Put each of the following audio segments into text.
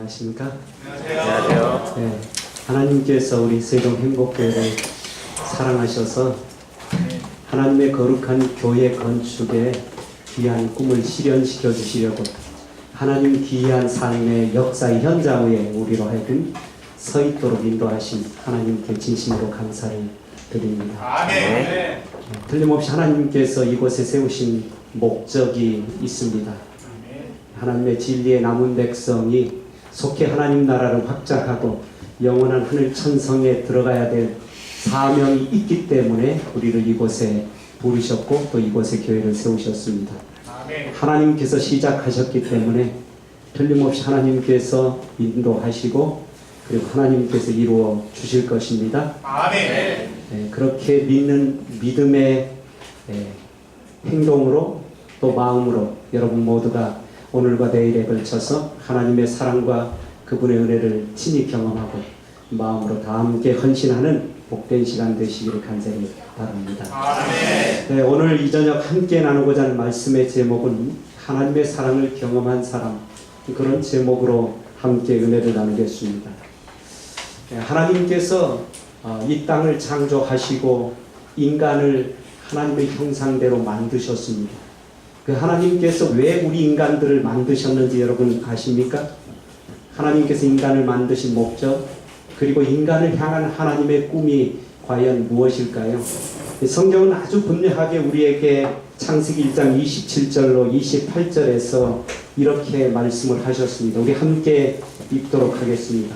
안녕하십니까? 안녕하세요. 네, 하나님께서 우리 세종 행복교회를 사랑하셔서 하나님의 거룩한 교회 건축에 귀한 꿈을 실현시켜 주시려고 하나님 귀한 삶의 역사의 현장 위에 우리로 하여금 서 있도록 인도하신 하나님께 진심으로 감사를 드립니다. 아멘. 틀림없이 하나님께서 이곳에 세우신 목적이 있습니다. 하나님의 진리의 남은 백성이 속히 하나님 나라를 확장하고 영원한 하늘 천성에 들어가야 될 사명이 있기 때문에 우리를 이곳에 부르셨고 또 이곳에 교회를 세우셨습니다. 아멘. 하나님께서 시작하셨기 때문에 틀림없이 하나님께서 인도하시고 그리고 하나님께서 이루어 주실 것입니다. 아멘. 그렇게 믿는 믿음의 행동으로 또 마음으로 여러분 모두가 오늘과 내일에 걸쳐서 하나님의 사랑과 그분의 은혜를 친히 경험하고 마음으로 다 함께 헌신하는 복된 시간 되시기를 간절히 바랍니다. 아멘. 오늘 이 저녁 함께 나누고자 하는 말씀의 제목은 하나님의 사랑을 경험한 사람, 그런 제목으로 함께 은혜를 나누겠습니다. 하나님께서 이 땅을 창조하시고 인간을 하나님의 형상대로 만드셨습니다. 그 하나님께서 왜 우리 인간들을 만드셨는지 여러분 아십니까? 하나님께서 인간을 만드신 목적, 그리고 인간을 향한 하나님의 꿈이 과연 무엇일까요? 성경은 아주 분명하게 우리에게 창세기 1장 27절로 28절에서 이렇게 말씀을 하셨습니다. 우리 함께 읽도록 하겠습니다.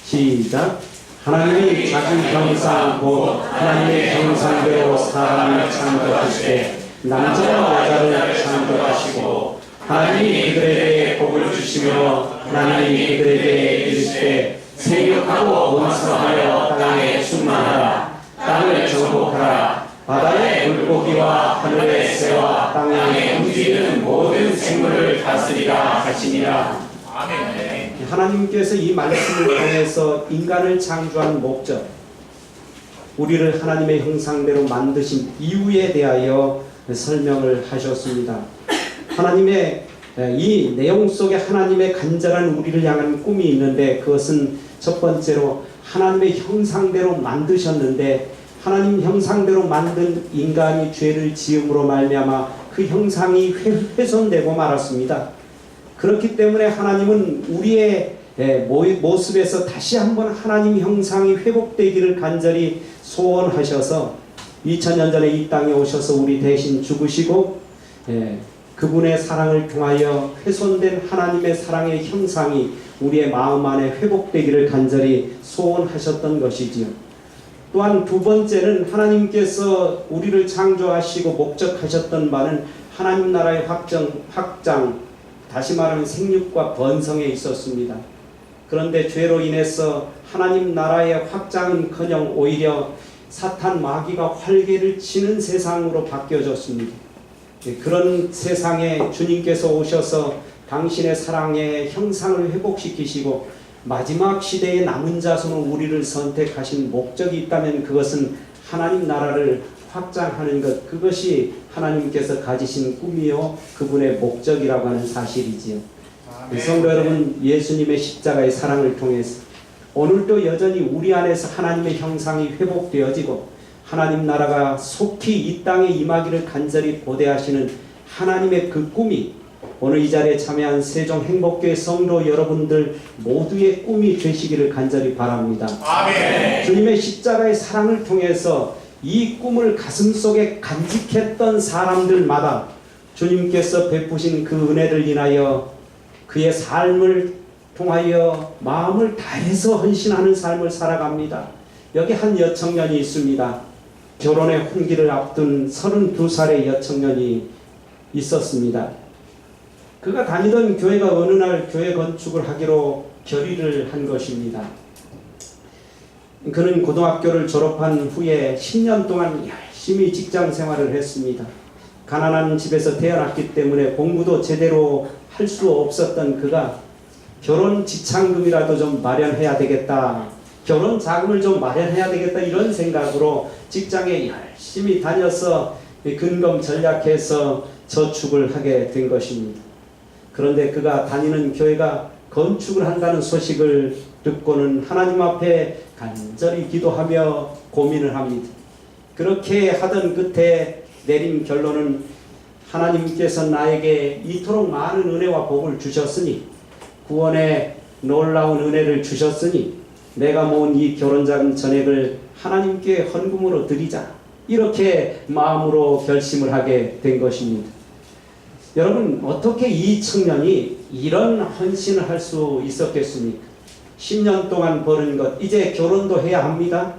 시작. 하나님이 자기 형상 곧 하나님의 형상대로 사람을 창조하시되 남자와 여자를 창조하시고 하나님이 그들에게 복을 주시며 하나님이 그들에게 이르시되 생육하고 번성하여 땅에 충만하라. 땅을 정복하라. 바다의 물고기와 하늘의 새와 땅에 움직이는 모든 생물을 다스리라 하시니라. 아멘. 하나님께서 이 말씀을 통해서 인간을 창조한 목적, 우리를 하나님의 형상대로 만드신 이유에 대하여 설명을 하셨습니다. 하나님의 이 내용 속에 하나님의 간절한 우리를 향한 꿈이 있는데, 그것은 첫 번째로 하나님의 형상대로 만드셨는데 하나님 형상대로 만든 인간이 죄를 지음으로 말미암아 그 형상이 훼손되고 말았습니다. 그렇기 때문에 하나님은 우리의 모습에서 다시 한번 하나님 형상이 회복되기를 간절히 소원하셔서 2000년 전에 이 땅에 오셔서 우리 대신 죽으시고 그분의 사랑을 통하여 훼손된 하나님의 사랑의 형상이 우리의 마음 안에 회복되기를 간절히 소원하셨던 것이지요. 또한 두 번째는 하나님께서 우리를 창조하시고 목적하셨던 바는 하나님 나라의 확장, 다시 말하면 생육과 번성에 있었습니다. 그런데 죄로 인해서 하나님 나라의 확장은커녕 오히려 사탄 마귀가 활개를 치는 세상으로 바뀌어졌습니다. 그런 세상에 주님께서 오셔서 당신의 사랑의 형상을 회복시키시고 마지막 시대의 남은 자손은 우리를 선택하신 목적이 있다면 그것은 하나님 나라를 확장하는 것, 그것이 하나님께서 가지신 꿈이요 그분의 목적이라고 하는 사실이지요. 성도 여러분, 예수님의 십자가의 사랑을 통해서 오늘도 여전히 우리 안에서 하나님의 형상이 회복되어지고 하나님 나라가 속히 이 땅에 임하기를 간절히 고대하시는 하나님의 그 꿈이 오늘 이 자리에 참여한 세종 행복교회 성도 여러분들 모두의 꿈이 되시기를 간절히 바랍니다. 아멘. 주님의 십자가의 사랑을 통해서 이 꿈을 가슴속에 간직했던 사람들마다 주님께서 베푸신 그 은혜를 인하여 그의 삶을 통하여 마음을 다해서 헌신하는 삶을 살아갑니다. 여기 한 여청년이 있습니다. 결혼의 혼기를 앞둔 32살의 여청년이 있었습니다. 그가 다니던 교회가 어느 날 교회 건축을 하기로 결의를 한 것입니다. 그는 고등학교를 졸업한 후에 10년 동안 열심히 직장 생활을 했습니다. 가난한 집에서 태어났기 때문에 공부도 제대로 할 수 없었던 그가 결혼 지참금이라도 좀 마련해야 되겠다, 결혼 자금을 좀 마련해야 되겠다, 이런 생각으로 직장에 열심히 다녀서 근검 전략해서 저축을 하게 된 것입니다. 그런데 그가 다니는 교회가 건축을 한다는 소식을 듣고는 하나님 앞에 간절히 기도하며 고민을 합니다. 그렇게 하던 끝에 내린 결론은 하나님께서 나에게 이토록 많은 은혜와 복을 주셨으니, 구원의 놀라운 은혜를 주셨으니 내가 모은 이 결혼자금 전액을 하나님께 헌금으로 드리자, 이렇게 마음으로 결심을 하게 된 것입니다. 여러분, 어떻게 이 청년이 이런 헌신을 할 수 있었겠습니까? 10년 동안 버는 것, 이제 결혼도 해야 합니다.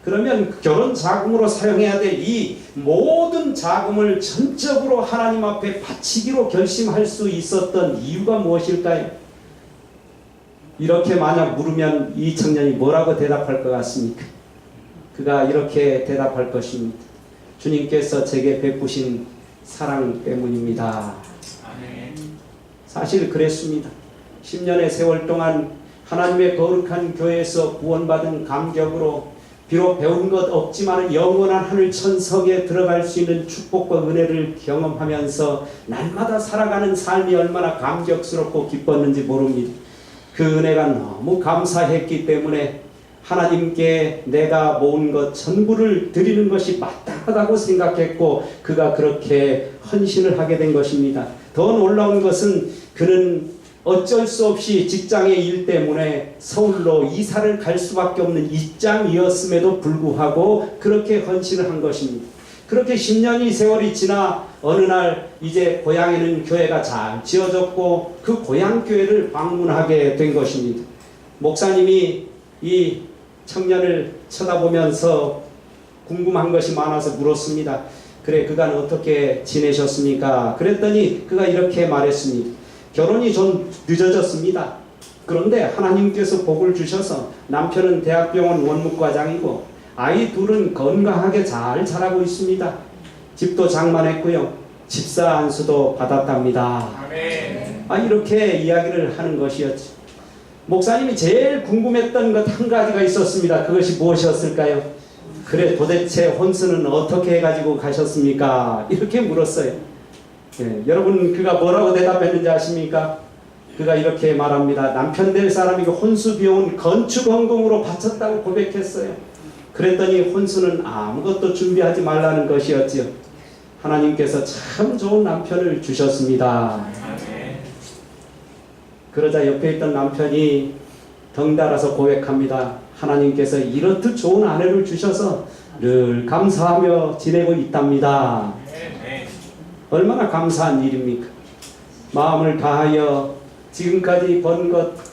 그러면 결혼 자금으로 사용해야 될 이 모든 자금을 전적으로 하나님 앞에 바치기로 결심할 수 있었던 이유가 무엇일까요? 이렇게 만약 물으면 이 청년이 뭐라고 대답할 것 같습니까? 그가 이렇게 대답할 것입니다. 주님께서 제게 베푸신 사랑 때문입니다. 사실 그랬습니다. 10년의 세월 동안 하나님의 거룩한 교회에서 구원받은 감격으로 비록 배운 것 없지만 영원한 하늘 천석에 들어갈 수 있는 축복과 은혜를 경험하면서 날마다 살아가는 삶이 얼마나 감격스럽고 기뻤는지 모릅니다. 그 은혜가 너무 감사했기 때문에 하나님께 내가 모은 것 전부를 드리는 것이 마땅하다고 생각했고, 그가 그렇게 헌신을 하게 된 것입니다. 더 놀라운 것은 그는 어쩔 수 없이 직장의 일 때문에 서울로 이사를 갈 수밖에 없는 입장이었음에도 불구하고 그렇게 헌신을 한 것입니다. 그렇게 10년이 세월이 지나 어느 날 이제 고향에는 교회가 잘 지어졌고 그 고향 교회를 방문하게 된 것입니다. 목사님이 이 청년을 쳐다보면서 궁금한 것이 많아서 물었습니다. 그래, 그간 어떻게 지내셨습니까? 그랬더니 그가 이렇게 말했습니다. 결혼이 좀 늦어졌습니다. 그런데 하나님께서 복을 주셔서 남편은 대학병원 원무과장이고 아이 둘은 건강하게 잘 자라고 있습니다. 집도 장만했고요. 집사 안수도 받았답니다. 아멘. 이렇게 이야기를 하는 것이었죠. 목사님이 제일 궁금했던 것 한 가지가 있었습니다. 그것이 무엇이었을까요? 그래, 도대체 혼수는 어떻게 해가지고 가셨습니까? 이렇게 물었어요. 여러분, 그가 뭐라고 대답했는지 아십니까? 그가 이렇게 말합니다. 남편 될 사람이 혼수 비용은 건축 헌금으로 바쳤다고 고백했어요. 그랬더니 혼수는 아무것도 준비하지 말라는 것이었지요. 하나님께서 참 좋은 남편을 주셨습니다. 그러자 옆에 있던 남편이 덩달아서 고백합니다. 하나님께서 이렇듯 좋은 아내를 주셔서 늘 감사하며 지내고 있답니다. 얼마나 감사한 일입니까? 마음을 다하여 지금까지 번 것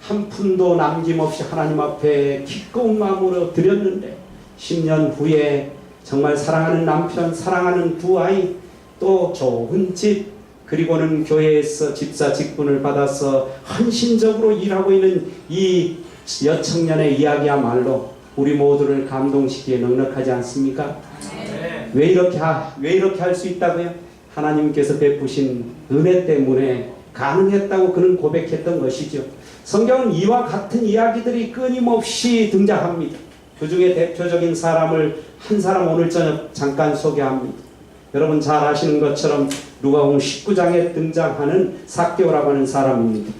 한 푼도 남김없이 하나님 앞에 기꺼운 마음으로 드렸는데 10년 후에 정말 사랑하는 남편, 사랑하는 두 아이, 또 좋은 집, 그리고는 교회에서 집사 직분을 받아서 헌신적으로 일하고 있는 이 여청년의 이야기야말로 우리 모두를 감동시키기에 넉넉하지 않습니까? 왜 이렇게 할 수 있다고요? 하나님께서 베푸신 은혜 때문에 가능했다고 그는 고백했던 것이죠. 성경은 이와 같은 이야기들이 끊임없이 등장합니다. 그 중에 대표적인 사람을 한 사람 오늘 저녁 잠깐 소개합니다. 여러분 잘 아시는 것처럼 누가복음 19장에 등장하는 삭개오라고 하는 사람입니다.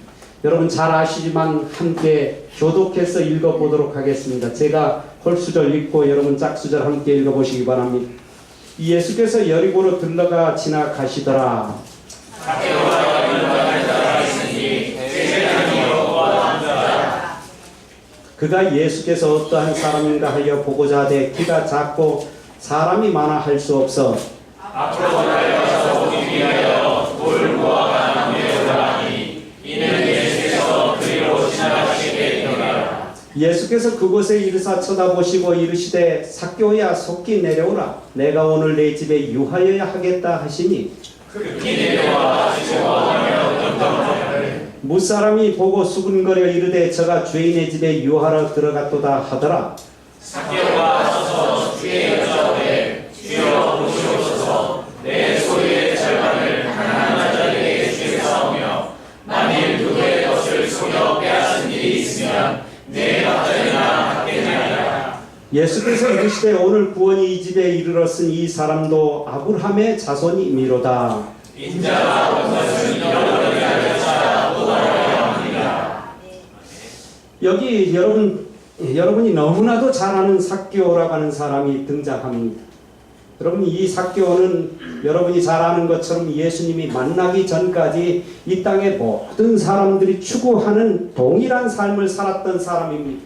여러분 잘 아시지만 함께 교독해서 읽어보도록 하겠습니다. 제가 홀수절 읽고 여러분 짝수절 함께 읽어보시기 바랍니다. 예수께서 여리고로 들러가 지나가시더라. 그가 예수께서 어떠한 사람인가 하여 보고자 하되 키가 작고 사람이 많아 할 수 없어 앞으로 달려가서 보기 위하여 돌 모아가 내려오라니 이는 예수께서 그리로 지나가시게 되더라. 예수께서 그곳에 이르사 쳐다보시고 이르시되 삭개오야 속히 내려오라. 내가 오늘 내 집에 유하여야 하겠다 하시니 급히 내려와 주시오하며 등등하되 무사람이 보고 수군거려 이르되 저가 주인의 집에 유하러 들어갔도다 하더라. 삭개오가 서서 주의 여자오되 주여 보시옵소서 내 소유의 절반을 가난한 자들에게 주겠사오며 만일 누구의 것을 속여 빼앗은 일이 있으면 내 갑자기나 받겠나이다. 예수께서 이르시되 오늘 구원이 이 집에 이르렀은 이 사람도 아브라함의 자손이미로다. 인자가 온 것은 잃어버리게 하려 또 돌아가려 합니다. 여기 여러분이 너무나도 잘 아는 삭개오라고 하는 사람이 등장합니다. 여러분, 이 삭개오는 여러분이 잘 아는 것처럼 예수님이 만나기 전까지 이 땅의 모든 사람들이 추구하는 동일한 삶을 살았던 사람입니다.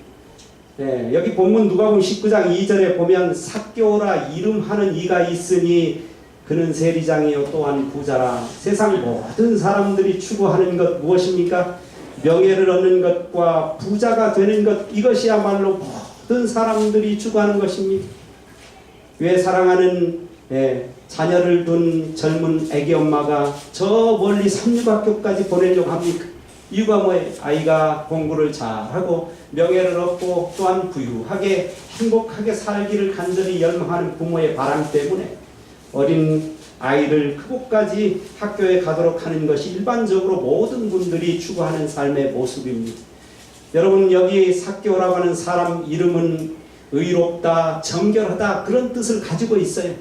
여기 본문 누가복음 19장 2절에 보면 삭개오라 이름하는 이가 있으니 그는 세리장이요 또한 부자라. 세상 모든 사람들이 추구하는 것 무엇입니까? 명예를 얻는 것과 부자가 되는 것, 이것이야말로 모든 사람들이 추구하는 것입니다. 왜 사랑하는 자녀를 둔 젊은 애기 엄마가 저 멀리 삼육학교까지 보내려고 합니까? 이유가 뭐예요? 아이가 공부를 잘하고 명예를 얻고 또한 부유하게 행복하게 살기를 간절히 열망하는 부모의 바람 때문에 어린 아이를 그곳까지 학교에 가도록 하는 것이 일반적으로 모든 분들이 추구하는 삶의 모습입니다. 여러분, 여기 삭개오라고 하는 사람 이름은 의롭다, 정결하다 그런 뜻을 가지고 있어요.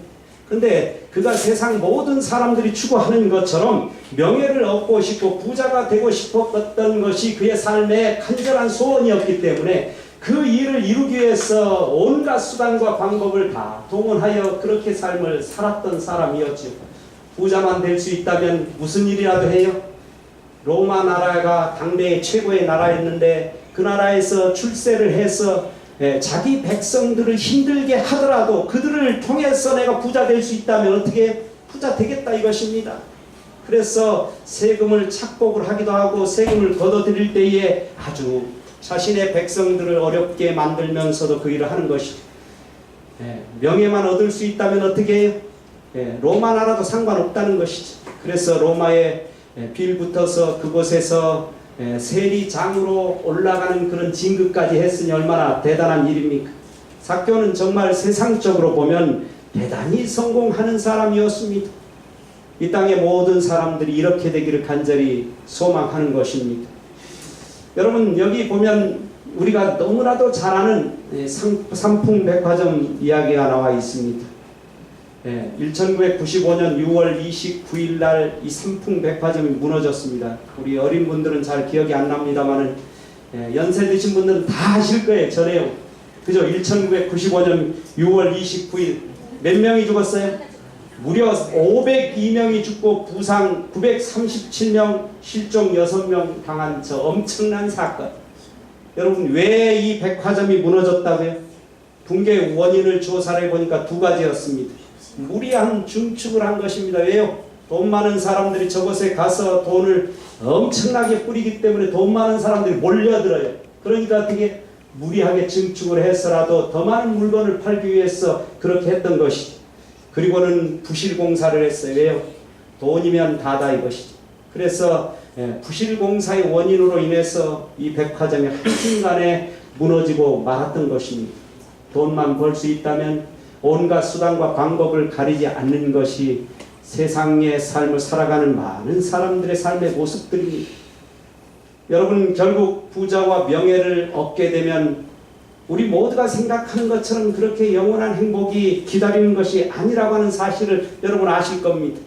그런데 그가 세상 모든 사람들이 추구하는 것처럼 명예를 얻고 싶고 부자가 되고 싶었던 것이 그의 삶의 간절한 소원이었기 때문에 그 일을 이루기 위해서 온갖 수단과 방법을 다 동원하여 그렇게 삶을 살았던 사람이었죠. 부자만 될 수 있다면 무슨 일이라도 해요. 로마 나라가 당대의 최고의 나라였는데 그 나라에서 출세를 해서 자기 백성들을 힘들게 하더라도 그들을 통해서 내가 부자 될 수 있다면 어떻게 부자 되겠다 이것입니다. 그래서 세금을 착복을 하기도 하고 세금을 걷어들일 때에 아주 자신의 백성들을 어렵게 만들면서도 그 일을 하는 것이죠. 명예만 얻을 수 있다면 어떻게 해요? 로마 나라도 상관없다는 것이죠. 그래서 로마에 빌붙어서 그곳에서 세리장으로 올라가는 그런 진급까지 했으니 얼마나 대단한 일입니까? 삭개오는 정말 세상적으로 보면 대단히 성공하는 사람이었습니다. 이 땅의 모든 사람들이 이렇게 되기를 간절히 소망하는 것입니다. 여러분, 여기 보면 우리가 너무나도 잘 아는 삼풍백화점 이야기가 나와 있습니다. 1995년 6월 29일 날 이 삼풍백화점이 무너졌습니다. 우리 어린 분들은 잘 기억이 안 납니다만은 연세 드신 분들은 다 아실 거예요. 저 내용. 그죠? 1995년 6월 29일 몇 명이 죽었어요? 무려 502명이 죽고 부상 937명, 실종 6명 당한 저 엄청난 사건. 여러분, 왜 이 백화점이 무너졌다고요? 붕괴 원인을 조사를 해보니까 두 가지였습니다. 무리한 중축을 한 것입니다. 왜요? 돈 많은 사람들이 저곳에 가서 돈을 엄청나게 뿌리기 때문에 돈 많은 사람들이 몰려들어요. 그러니까 어떻게 무리하게 증축을 해서라도 더 많은 물건을 팔기 위해서 그렇게 했던 것이죠. 그리고는 부실공사를 했어요. 왜요? 돈이면 다다 이것이죠. 그래서 부실공사의 원인으로 인해서 이 백화점이 한순간에 무너지고 말았던 것입니다. 돈만 벌 수 있다면 온갖 수단과 방법을 가리지 않는 것이 세상의 삶을 살아가는 많은 사람들의 삶의 모습들입니다. 여러분, 결국 부자와 명예를 얻게 되면 우리 모두가 생각하는 것처럼 그렇게 영원한 행복이 기다리는 것이 아니라고 하는 사실을 여러분 아실 겁니다.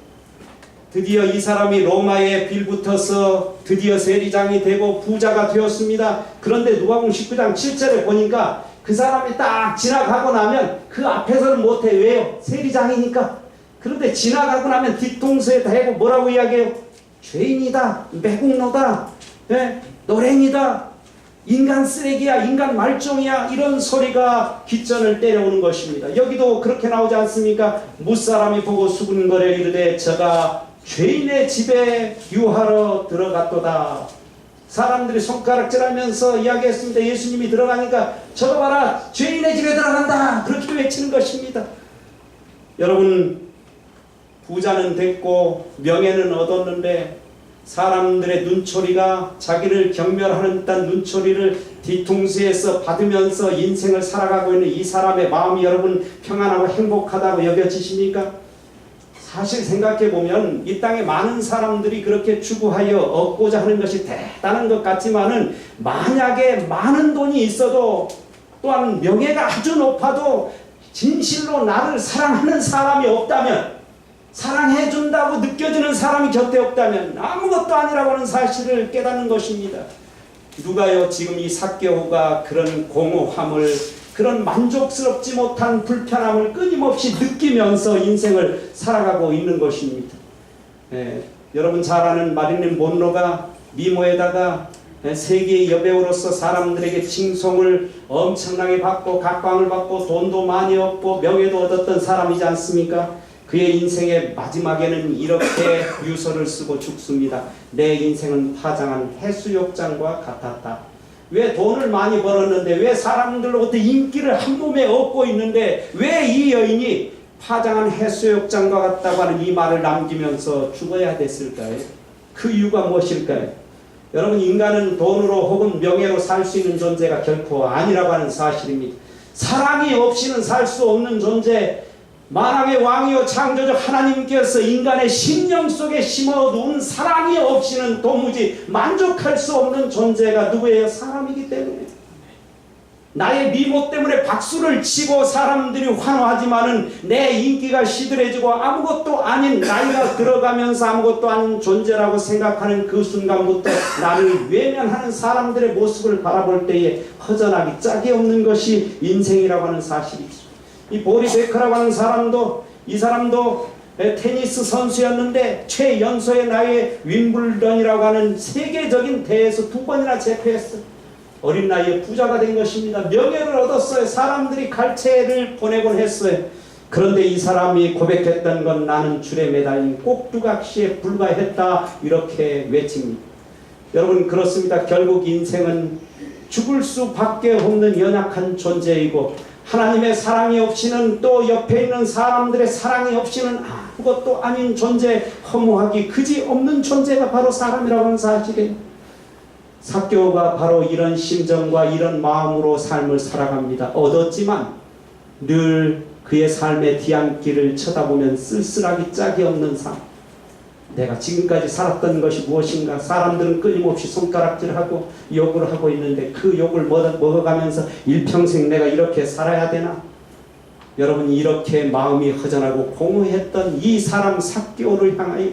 드디어 이 사람이 로마에 빌붙어서 드디어 세리장이 되고 부자가 되었습니다. 그런데 누가복음 19장 7절에 보니까 그 사람이 딱 지나가고 나면 그 앞에서는 못해. 왜요? 세리장이니까. 그런데 지나가고 나면 뒤통수에 대고 뭐라고 이야기해요? 죄인이다, 매국노다, 노랭이다, 인간 쓰레기야, 인간 말종이야, 이런 소리가 귓전을 때려오는 것입니다. 여기도 그렇게 나오지 않습니까? 무사람이 보고 수군거려 이르되 저가 죄인의 집에 유하러 들어갔도다. 사람들이 손가락질하면서 이야기했습니다. 예수님이 들어가니까 저거 봐라, 죄인의 집에 들어간다, 그렇게 외치는 것입니다. 여러분, 부자는 됐고 명예는 얻었는데 사람들의 눈초리가 자기를 경멸하는 듯한 눈초리를 뒤통수에서 받으면서 인생을 살아가고 있는 이 사람의 마음이 여러분 평안하고 행복하다고 여겨지십니까? 사실 생각해보면 이 땅에 많은 사람들이 그렇게 추구하여 얻고자 하는 것이 대단한 것 같지만은 만약에 많은 돈이 있어도 또한 명예가 아주 높아도 진실로 나를 사랑하는 사람이 없다면, 사랑해준다고 느껴지는 사람이 곁에 없다면 아무것도 아니라고 하는 사실을 깨닫는 것입니다. 누가요 지금 이 삭개오가 그런 공허함을, 그런 만족스럽지 못한 불편함을 끊임없이 느끼면서 인생을 살아가고 있는 것입니다. 여러분 잘 아는 마릴린 monroe가 미모에다가 세계의 여배우로서 사람들에게 칭송을 엄청나게 받고 각광을 받고 돈도 많이 얻고 명예도 얻었던 사람이지 않습니까? 그의 인생의 마지막에는 이렇게 유서를 쓰고 죽습니다. 내 인생은 파장한 해수욕장과 같았다. 왜 돈을 많이 벌었는데, 왜 사람들로부터 인기를 한 몸에 얻고 있는데 왜 이 여인이 파장한 해수욕장과 같다고 하는 이 말을 남기면서 죽어야 됐을까요? 그 이유가 무엇일까요? 여러분, 인간은 돈으로 혹은 명예로 살 수 있는 존재가 결코 아니라고 하는 사실입니다. 사랑이 없이는 살 수 없는 존재, 만왕의 왕이요 창조주 하나님께서 인간의 심령 속에 심어둔 사랑이 없이는 도무지 만족할 수 없는 존재가 누구예요? 사람이기 때문에. 나의 미모 때문에 박수를 치고 사람들이 환호하지만은 내 인기가 시들해지고 아무것도 아닌, 나이가 들어가면서 아무것도 아닌 존재라고 생각하는 그 순간부터 나를 외면하는 사람들의 모습을 바라볼 때에 허전하기 짝이 없는 것이 인생이라고 하는 사실이죠. 이 보리 베커라고 하는 사람도, 이 사람도 테니스 선수였는데 최연소의 나이에 윈블던이라고 하는 세계적인 대회에서 2번이나 제패했어요. 어린 나이에 부자가 된 것입니다. 명예를 얻었어요. 사람들이 갈채를 보내곤 했어요. 그런데 이 사람이 고백했던 건 나는 줄에 매달린 꼭두각시에 불과했다, 이렇게 외칩니다. 여러분, 그렇습니다. 결국 인생은 죽을 수밖에 없는 연약한 존재이고, 하나님의 사랑이 없이는, 또 옆에 있는 사람들의 사랑이 없이는 아무것도 아닌 존재, 허무하기 그지없는 존재가 바로 사람이라고 하는 사실이에요. 삭개오가 바로 이런 심정과 이런 마음으로 삶을 살아갑니다. 얻었지만 늘 그의 삶의 뒤안길을 쳐다보면 쓸쓸하기 짝이 없는 삶. 내가 지금까지 살았던 것이 무엇인가? 사람들은 끊임없이 손가락질하고 욕을 하고 있는데 그 욕을 먹어가면서 일평생 내가 이렇게 살아야 되나? 여러분, 이렇게 마음이 허전하고 공허했던 이 사람 삭개오를 향하여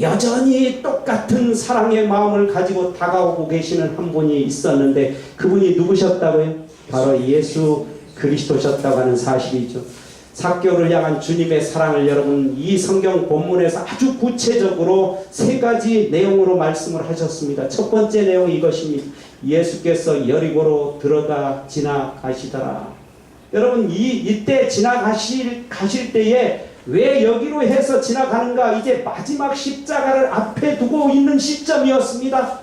여전히 똑같은 사랑의 마음을 가지고 다가오고 계시는 한 분이 있었는데, 그분이 누구셨다고요? 바로 예수 그리스도셨다고 하는 사실이죠. 삭개오를 향한 주님의 사랑을 여러분, 이 성경 본문에서 아주 구체적으로 3가지 내용으로 말씀을 하셨습니다. 첫 번째 내용이 이것입니다. 예수께서 여리고로 들어가 지나가시더라. 여러분, 이때 지나가실 때에 왜 여기로 해서 지나가는가? 이제 마지막 십자가를 앞에 두고 있는 시점이었습니다.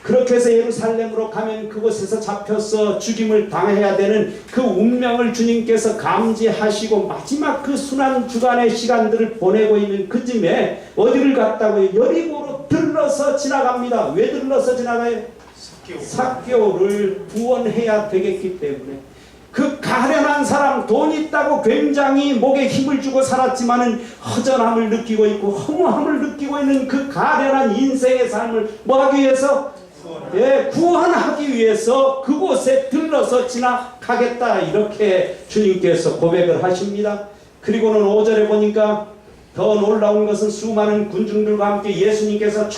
그렇게 해서 예루살렘으로 가면 그곳에서 잡혀서 죽임을 당해야 되는 그 운명을 주님께서 감지하시고 마지막 그 순환 주간의 시간들을 보내고 있는 그쯤에 어디를 갔다고요? 여리고로 들러서 지나갑니다. 왜 들러서 지나가요? 삭개오를 구원해야 되겠기 때문에. 그 가련한 사람, 돈 있다고 굉장히 목에 힘을 주고 살았지만은 허전함을 느끼고 있고 허무함을 느끼고 있는 그 가련한 인생의 삶을 뭐하기 위해서? 구원하기 위해서 그곳에 들러서 지나가겠다, 이렇게 주님께서 고백을 하십니다. 그리고는 5절에 보니까 더 놀라운 것은 수많은 군중들과 함께 예수님께서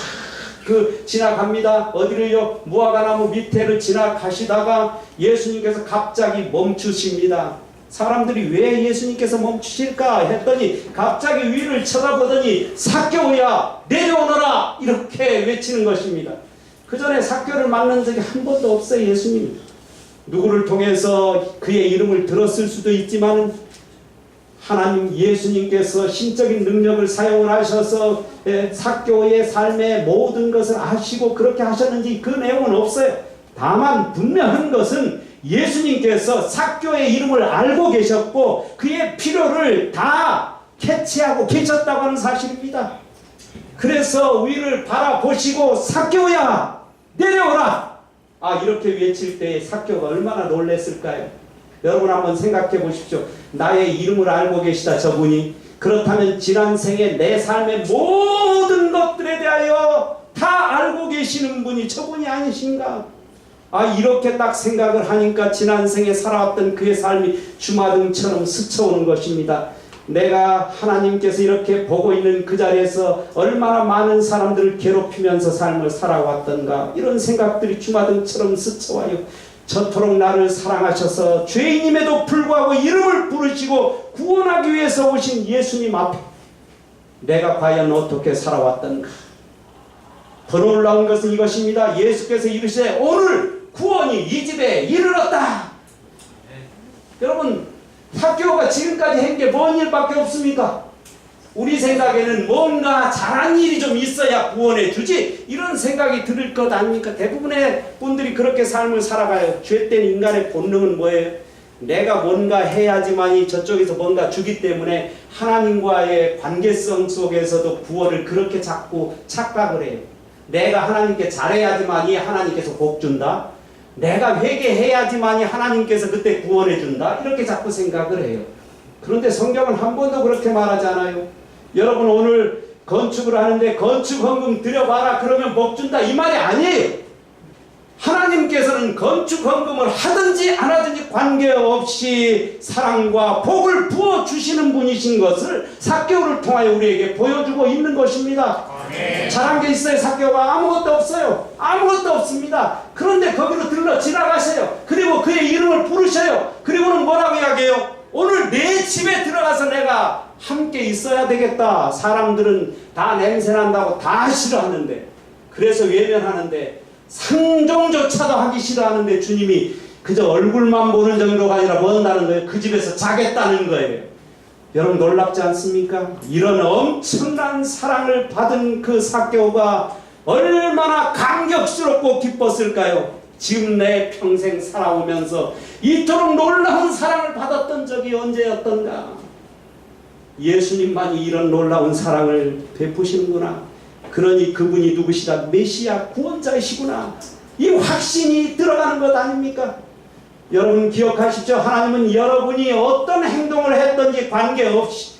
지나갑니다. 어디를요? 무화과나무 밑에를 지나가시다가 예수님께서 갑자기 멈추십니다. 사람들이 왜 예수님께서 멈추실까 했더니 갑자기 위를 쳐다보더니 삭개오야 내려오너라, 이렇게 외치는 것입니다. 그 전에 삭개오를 만난 적이 한 번도 없어요. 예수님 누구를 통해서 그의 이름을 들었을 수도 있지만 하나님 예수님께서 신적인 능력을 사용을 하셔서 삭개오의 삶의 모든 것을 아시고 그렇게 하셨는지 그 내용은 없어요. 다만 분명한 것은 예수님께서 삭개오의 이름을 알고 계셨고 그의 필요를 다 캐치하고 계셨다고 하는 사실입니다. 그래서 위를 바라보시고 삭개오야 내려오라, 이렇게 외칠 때 삭개오가 얼마나 놀랐을까요? 여러분 한번 생각해 보십시오. 나의 이름을 알고 계시다 저분이. 그렇다면 지난 생에 내 삶의 모든 것들에 대하여 다 알고 계시는 분이 저분이 아니신가? 이렇게 딱 생각을 하니까 지난 생에 살아왔던 그의 삶이 주마등처럼 스쳐오는 것입니다. 내가 하나님께서 이렇게 보고 있는 그 자리에서 얼마나 많은 사람들을 괴롭히면서 삶을 살아왔던가, 이런 생각들이 주마등처럼 스쳐와요. 저토록 나를 사랑하셔서 죄인임에도 불구하고 이름을 부르시고 구원하기 위해서 오신 예수님 앞에 내가 과연 어떻게 살아왔던가. 더 놀라운 것은 이것입니다. 예수께서 이르시되 오늘 구원이 이 집에 이르렀다. 여러분, 삭개오가 지금까지 한 게 뭔 일밖에 없습니까? 우리 생각에는 뭔가 잘한 일이 좀 있어야 구원해 주지, 이런 생각이 들 것 아닙니까? 대부분의 분들이 그렇게 삶을 살아가요. 죄된 인간의 본능은 뭐예요? 내가 뭔가 해야지만이 저쪽에서 뭔가 주기 때문에 하나님과의 관계성 속에서도 구원을 그렇게 자꾸 착각을 해요. 내가 하나님께 잘해야지만이 하나님께서 복 준다. 내가 회개해야지만이 하나님께서 그때 구원해 준다. 이렇게 자꾸 생각을 해요. 그런데 성경은 한 번도 그렇게 말하지 않아요. 여러분, 오늘 건축을 하는데 건축 헌금 드려봐라 그러면 복 준다, 이 말이 아니에요. 하나님께서는 건축 헌금을 하든지 안 하든지 관계없이 사랑과 복을 부어주시는 분이신 것을 삭개오를 통하여 우리에게 보여주고 있는 것입니다. 잘한 게 있어요? 삭개오가 아무것도 없어요. 아무것도 없습니다. 그런데 거기로 들러 지나가세요. 그리고 그의 이름을 부르셔요. 그리고는 뭐라고 이야기해요? 오늘 내 집에 들어가서 내가 함께 있어야 되겠다. 사람들은 다 냄새난다고 다 싫어하는데, 그래서 외면하는데, 상종조차도 하기 싫어하는데 주님이 그저 얼굴만 보는 정도가 아니라 뭐 한다는 거예요? 그 집에서 자겠다는 거예요. 여러분, 놀랍지 않습니까? 이런 엄청난 사랑을 받은 그 삭개오가 얼마나 감격스럽고 기뻤을까요? 지금 내 평생 살아오면서 이토록 놀라운 사랑을 받았던 적이 언제였던가. 예수님만이 이런 놀라운 사랑을 베푸시는구나. 그러니 그분이 누구시다? 메시아 구원자이시구나. 이 확신이 들어가는 것 아닙니까? 여러분 기억하십시오. 하나님은 여러분이 어떤 행동을 했든지 관계없이,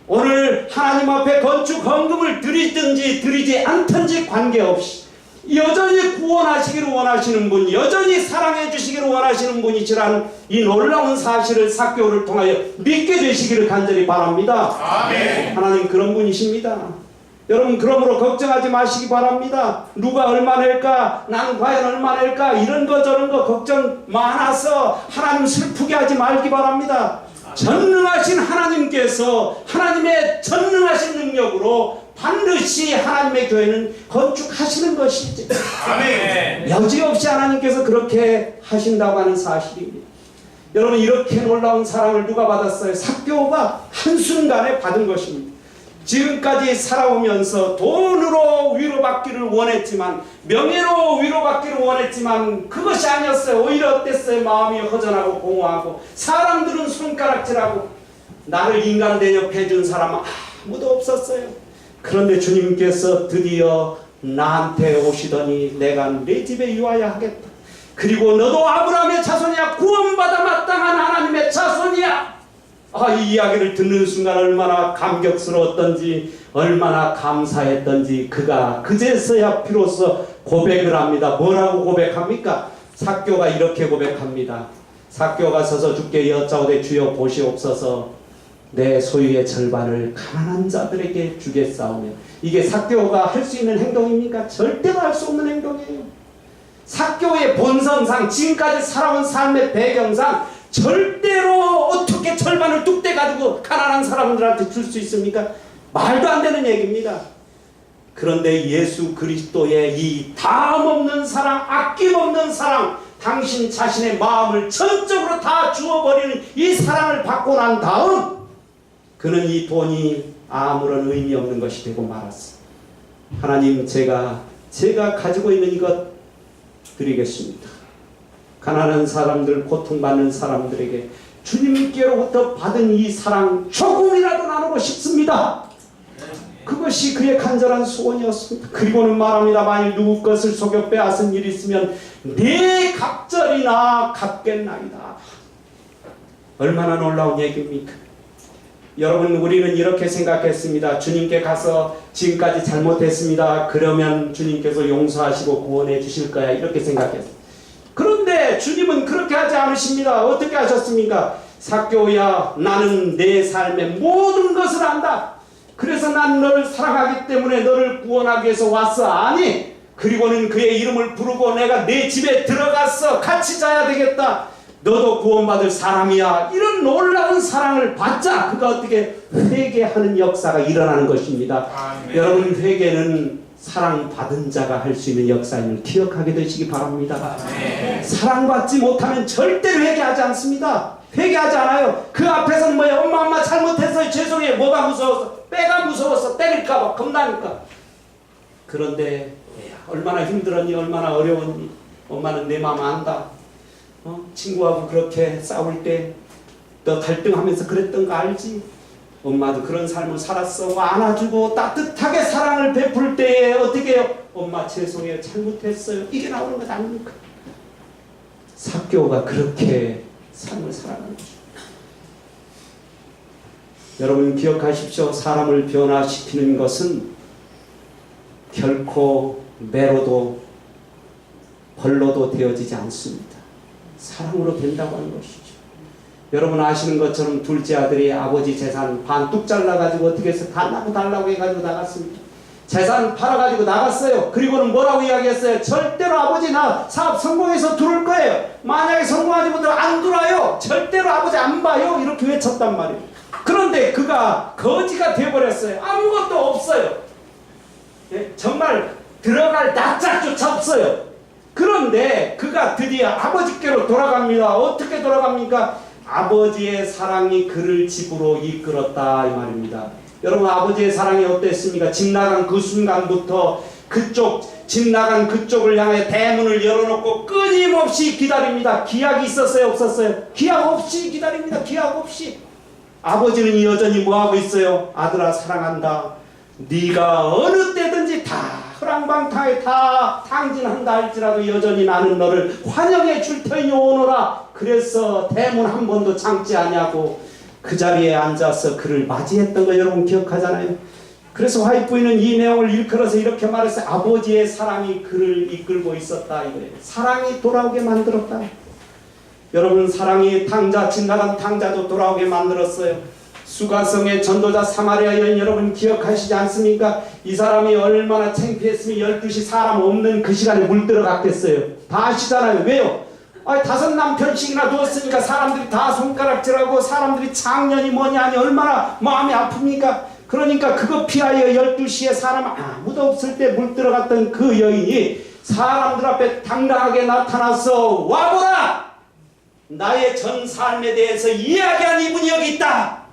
오늘 하나님 앞에 건축 헌금을 드리든지 드리지 않든지 관계없이 여전히 구원하시기를 원하시는 분, 여전히 사랑해 주시기를 원하시는 분이시라는 이 놀라운 사실을 삭개오를 통하여 믿게 되시기를 간절히 바랍니다. 아멘. 하나님 그런 분이십니다. 여러분, 그러므로 걱정하지 마시기 바랍니다. 누가 얼마 낼까? 난 과연 얼마 낼까? 이런 거 저런 거 걱정 많아서 하나님 슬프게 하지 말기 바랍니다. 전능하신 하나님께서 하나님의 전능하신 능력으로 반드시 하나님의 교회는 건축하시는 것이지. 아멘. 여지없이 하나님께서 그렇게 하신다고 하는 사실입니다. 여러분, 이렇게 놀라운 사랑을 누가 받았어요? 삭개오가 한순간에 받은 것입니다. 지금까지 살아오면서 돈으로 위로받기를 원했지만, 명예로 위로받기를 원했지만 그것이 아니었어요. 오히려 어땠어요? 마음이 허전하고 공허하고, 사람들은 손가락질하고, 나를 인간 대접해준 사람은 아무도 없었어요. 그런데 주님께서 드디어 나한테 오시더니 내가 내 집에 유하여 하겠다. 그리고 너도 아브라함의 자손이야. 구원받아 마땅한 하나님의 자손이야. 이 이야기를 듣는 순간 얼마나 감격스러웠던지, 얼마나 감사했던지, 그가 그제서야 비로소 고백을 합니다. 뭐라고 고백합니까? 삭개오가 이렇게 고백합니다. 삭개오가 서서 주께 여짜오되 주여 보시옵소서, 내 소유의 절반을 가난한 자들에게 주겠사오며. 이게 삭개오가 할 수 있는 행동입니까? 절대로 할 수 없는 행동이에요. 삭개오의 본성상, 지금까지 살아온 삶의 배경상 절대로 어떻게 절반을 뚝 떼가지고 가난한 사람들한테 줄 수 있습니까? 말도 안 되는 얘기입니다. 그런데 예수 그리스도의 이 다함없는 사랑, 아낌없는 사랑, 당신 자신의 마음을 전적으로 다 주어버리는 이 사랑을 받고 난 다음, 그는 이 돈이 아무런 의미 없는 것이 되고 말았어. 하나님, 제가 가지고 있는 이것 드리겠습니다. 가난한 사람들, 고통받는 사람들에게 주님께로부터 받은 이 사랑 조금이라도 나누고 싶습니다. 그것이 그의 간절한 소원이었습니다. 그리고는 말합니다. 만일 누구 것을 속여 빼앗은 일이 있으면 내 갑절이나 갚겠나이다. 얼마나 놀라운 얘기입니까? 여러분, 우리는 이렇게 생각했습니다. 주님께 가서 지금까지 잘못했습니다. 그러면 주님께서 용서하시고 구원해 주실 거야. 이렇게 생각했습니다. 그런데 주님은 그렇게 하지 않으십니다. 어떻게 하셨습니까? 삭개오야, 나는 내 삶의 모든 것을 안다. 그래서 난 너를 사랑하기 때문에 너를 구원하기 위해서 왔어. 아니, 그리고는 그의 이름을 부르고 내가 내 집에 들어갔어. 같이 자야 되겠다. 너도 구원받을 사람이야. 이런 놀라운 사랑을 받자 그가 어떻게 회개하는 역사가 일어나는 것입니다. 아멘. 여러분, 회개는 사랑받은 자가 할 수 있는 역사임을 기억하게 되시기 바랍니다. 사랑받지 못하면 절대로 회개하지 않습니다. 회개하지 않아요. 그 앞에서는 뭐예요? 엄마 잘못했어요. 죄송해요. 뭐가 무서워서? 빼가 무서워서 때릴까봐 겁나니까. 그런데 얼마나 힘들었니? 얼마나 어려웠니? 엄마는 내 마음 안다. 친구하고 그렇게 싸울 때 너 갈등하면서 그랬던 거 알지? 엄마도 그런 삶을 살았어. 안아주고 따뜻하게 사랑을 베풀 때에 어떻게 해요? 엄마 죄송해요. 잘못했어요. 이게 나오는 것 아닙니까? 삭개오가 그렇게 삶을 살아가는 거죠. 여러분 기억하십시오. 사람을 변화시키는 것은 결코 매로도 벌로도 되어지지 않습니다. 사랑으로 된다고 하는 것이죠. 여러분 아시는 것처럼 둘째 아들이 아버지 재산 반 뚝 잘라가지고 어떻게 해서 달라고 해가지고 나갔습니다. 재산 팔아가지고 나갔어요. 그리고는 뭐라고 이야기했어요? 절대로 아버지 나 사업 성공해서 들어올 거예요. 만약에 성공하지 못하면 안 들어와요. 절대로 아버지 안 봐요. 이렇게 외쳤단 말이에요. 그런데 그가 거지가 되어버렸어요. 아무것도 없어요. 정말 들어갈 낯짝조차 없어요. 그런데 그가 드디어 아버지께로 돌아갑니다. 어떻게 돌아갑니까? 아버지의 사랑이 그를 집으로 이끌었다 이 말입니다. 여러분 아버지의 사랑이 어땠습니까? 집 나간 그 순간부터 집 나간 그쪽을 향해 대문을 열어놓고 끊임없이 기다립니다. 기약이 있었어요? 없었어요? 기약 없이 기다립니다. 기약 없이. 아버지는 여전히 뭐하고 있어요? 아들아 사랑한다. 네가 어느 때든지 다 허랑방탕에 다 탕진한다 할지라도 여전히 나는 너를 환영해 줄 터이니 오너라. 그래서 대문 한 번도 참지 아니하고 그 자리에 앉아서 그를 맞이했던 거 여러분 기억하잖아요. 그래서 와이프는 이 내용을 일컬어서 이렇게 말했어요. 아버지의 사랑이 그를 이끌고 있었다 이거예요. 사랑이 돌아오게 만들었다. 여러분 사랑이 집 나간 탕자도 돌아오게 만들었어요. 수가성의 전도자 사마리아 여인 여러분 기억하시지 않습니까? 이 사람이 얼마나 창피했으면 12시 사람 없는 그 시간에 물 들어갔겠어요. 다 아시잖아요. 왜요? 5 남편씩이나 두었으니까 사람들이 다 손가락질하고 사람들이 작년이 뭐냐 하니 얼마나 마음이 아픕니까? 그러니까 그거 피하여 12시에 사람 아무도 없을 때 물 들어갔던 그 여인이 사람들 앞에 당당하게 나타나서 와보라! 나의 전 삶에 대해서 이야기한 이분이 여기 있다!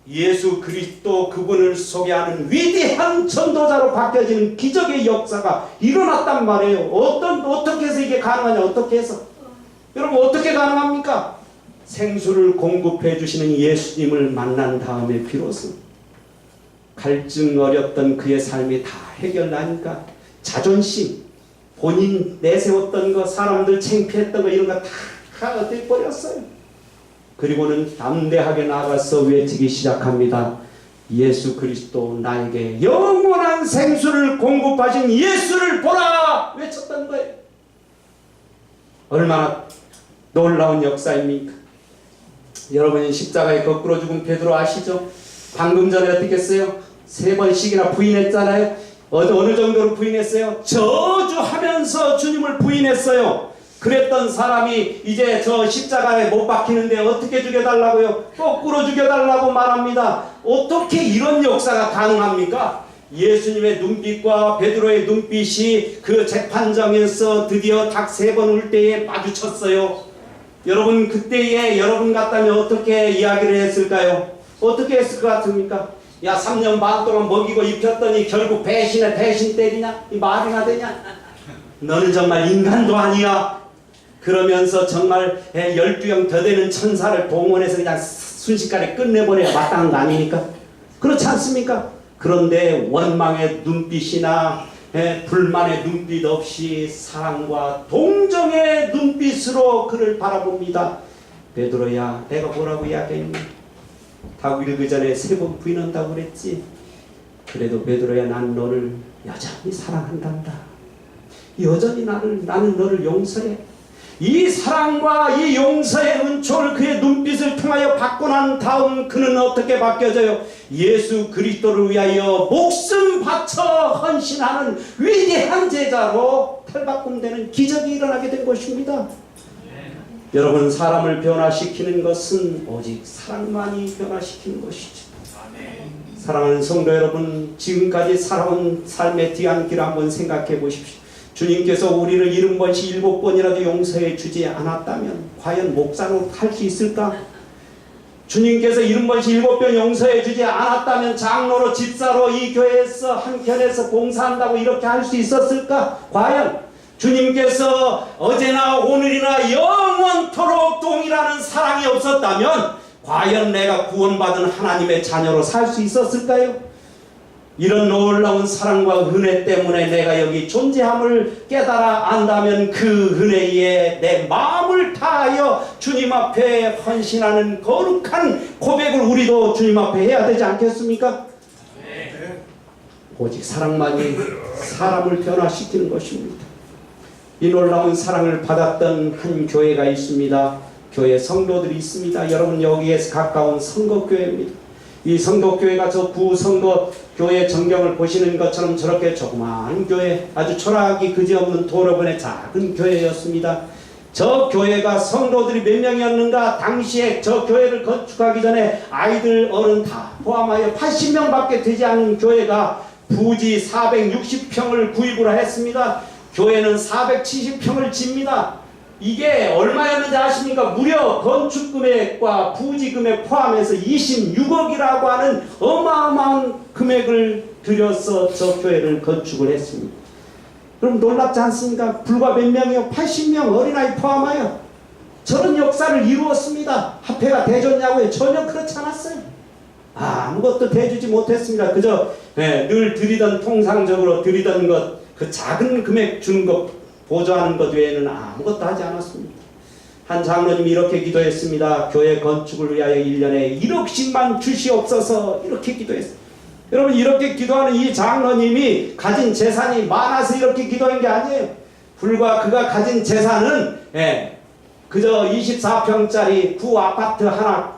예수 그리스도 그분을 소개하는 위대한 전도자로 바뀌어지는 기적의 역사가 일어났단 말이에요. 어떻게 해서 이게 가능하냐? 어떻게 해서? 여러분 어떻게 가능합니까? 생수를 공급해 주시는 예수님을 만난 다음에 비로소 갈증 어렸던 그의 삶이 다 해결나니까 자존심, 본인 내세웠던 거, 사람들 창피했던 거 이런 거 다 어떻게 버렸어요. 그리고는 담대하게 나가서 외치기 시작합니다. 예수 그리스도 나에게 영원한 생수를 공급하신 예수를 보라! 외쳤던 거예요. 얼마나 놀라운 역사입니까? 여러분이 십자가에 거꾸로 죽은 베드로 아시죠? 방금 전에 어떻게 했어요? 3번씩이나 부인했잖아요. 어느 정도로 부인했어요? 저주하면서 주님을 부인했어요. 그랬던 사람이 이제 저 십자가에 못 박히는데 어떻게 죽여달라고요? 거꾸로 죽여달라고 말합니다. 어떻게 이런 역사가 가능합니까? 예수님의 눈빛과 베드로의 눈빛이 그 재판장에서 드디어 닭 3번 울 때에 마주쳤어요. 여러분 그때에 여러분 같다면 어떻게 이야기를 했을까요? 어떻게 했을 것 같습니까? 야 3년 반 동안 먹이고 입혔더니 결국 배신에 배신 때리냐? 이 말이나 되냐? 너는 정말 인간도 아니야. 그러면서 정말 12형 더 되는 천사를 동원해서 그냥 순식간에 끝내버려야 마땅한 거 아닙니까? 그렇지 않습니까? 그런데 원망의 눈빛이나 불만의 눈빛 없이 사랑과 동정의 눈빛으로 그를 바라봅니다. 베드로야 내가 뭐라고 이야기했니? 닭 일기 전에 3번 부인한다고 그랬지? 그래도 베드로야 난 너를 여전히 사랑한단다. 여전히 나는 너를 용서해. 이 사랑과 이 용서의 은총을 그의 눈빛을 통하여 받고 난 다음 그는 어떻게 바뀌어져요? 예수 그리스도를 위하여 목숨 바쳐 헌신하는 위대한 제자로 탈바꿈되는 기적이 일어나게 된 것입니다. 여러분, 사람을 변화시키는 것은 오직 사랑만이 변화시키는 것이죠. 사랑하는 성도 여러분, 지금까지 살아온 삶의 뒤안길을 한번 생각해 보십시오. 주님께서 우리를 70번씩 7번이라도 용서해 주지 않았다면 과연 목사로 할 수 있을까? 주님께서 70번씩 7번 용서해 주지 않았다면 장로로 집사로 이 교회에서 한켠에서 봉사한다고 이렇게 할 수 있었을까? 과연 주님께서 어제나 오늘이나 영원토록 동일하는 사랑이 없었다면 과연 내가 구원받은 하나님의 자녀로 살 수 있었을까요? 이런 놀라운 사랑과 은혜 때문에 내가 여기 존재함을 깨달아 안다면 그 은혜에 내 마음을 다하여 주님 앞에 헌신하는 거룩한 고백을 우리도 주님 앞에 해야 되지 않겠습니까? 오직 사랑만이 사람을 변화시키는 것입니다. 이 놀라운 사랑을 받았던 한 교회가 있습니다. 교회 성도들이 있습니다. 여러분, 여기에서 가까운 성덕교회입니다. 이 성덕교회가 저 구성덕교회 전경을 보시는 것처럼 저렇게 조그마한 교회, 아주 초라하기 그지없는 도로변의 작은 교회였습니다. 저 교회가 성도들이 몇 명이었는가? 당시에 저 교회를 건축하기 전에 아이들 어른 다 포함하여 80명밖에 되지 않은 교회가 부지 460평을 구입을 했습니다. 교회는 470평을 집니다. 이게 얼마였는지 아십니까? 무려 건축금액과 부지금액 포함해서 26억이라고 하는 어마어마한 금액을 들여서 저 교회를 건축을 했습니다. 그럼 놀랍지 않습니까? 불과 몇 명이요? 80명 어린아이 포함하여 저런 역사를 이루었습니다. 화폐가 대줬냐고요? 전혀 그렇지 않았어요. 아무것도 대주지 못했습니다. 그저 늘 드리던, 통상적으로 드리던 것, 그 작은 금액 주는 것, 보조하는 것 외에는 아무것도 하지 않았습니다. 한 장로님이 이렇게 기도했습니다. 교회 건축을 위하여 1년에 1억씩만 주시옵소서, 이렇게 기도했습니다. 여러분, 이렇게 기도하는 이 장로님이 가진 재산이 많아서 이렇게 기도한 게 아니에요. 불과 그가 가진 재산은 그저 24평짜리 구 아파트 하나,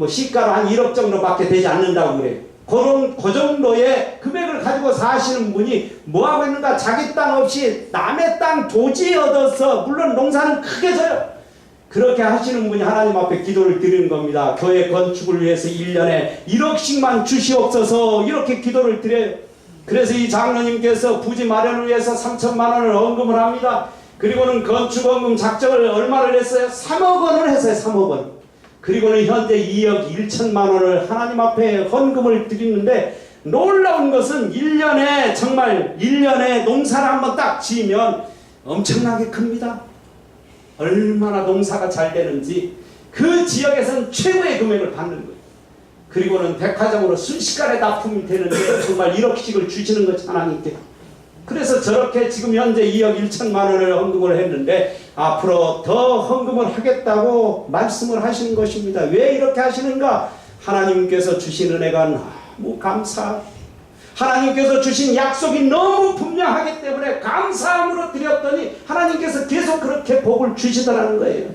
시가로 한 1억 정도밖에 되지 않는다고 그래요. 그 정도의 금액을 가지고 사시는 분이 뭐하고 있는가? 자기 땅 없이 남의 땅 도지 얻어서, 물론 농사는 크게 져요. 그렇게 하시는 분이 하나님 앞에 기도를 드리는 겁니다. 교회 건축을 위해서 1년에 1억씩만 주시옵소서, 이렇게 기도를 드려요. 그래서 이 장로님께서 부지 마련을 위해서 3천만 원을 헌금을 합니다. 그리고는 건축헌금 작정을 얼마를 했어요? 3억 원을 했어요. 3억 원. 그리고는 현재 2억 1천만 원을 하나님 앞에 헌금을 드리는데, 놀라운 것은 1년에 정말 1년에 농사를 한번 딱 지으면 엄청나게 큽니다. 얼마나 농사가 잘 되는지 그 지역에서는 최고의 금액을 받는 거예요. 그리고는 백화점으로 순식간에 납품이 되는데 정말 1억씩을 주시는 거죠, 하나님께. 그래서 저렇게 지금 현재 2억 1천만 원을 헌금을 했는데 앞으로 더 헌금을 하겠다고 말씀을 하시는 것입니다. 왜 이렇게 하시는가? 하나님께서 주신 은혜가 너무 감사, 하나님께서 주신 약속이 너무 분명하기 때문에 감사함으로 드렸더니 하나님께서 계속 그렇게 복을 주시더라는 거예요.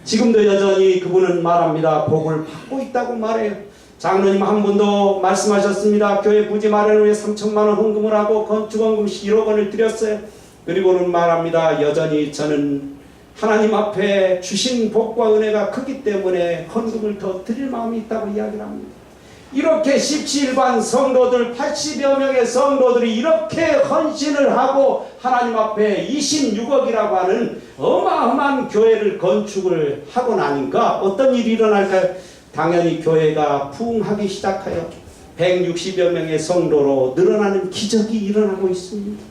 지금도 여전히 그분은 말합니다. 복을 받고 있다고 말해요. 장로님 한 분도 말씀하셨습니다. 교회 부지 마련을 위해 3천만 원 헌금을 하고 건축헌금 1억 원을 드렸어요. 그리고는 말합니다. 여전히 저는 하나님 앞에 주신 복과 은혜가 크기 때문에 헌금을 더 드릴 마음이 있다고 이야기를 합니다. 이렇게 17반 성도들 80여 명의 성도들이 이렇게 헌신을 하고 하나님 앞에 26억이라고 하는 어마어마한 교회를 건축을 하고 나니까 어떤 일이 일어날까요? 당연히 교회가 부흥하기 시작하여 160여 명의 성도로 늘어나는 기적이 일어나고 있습니다.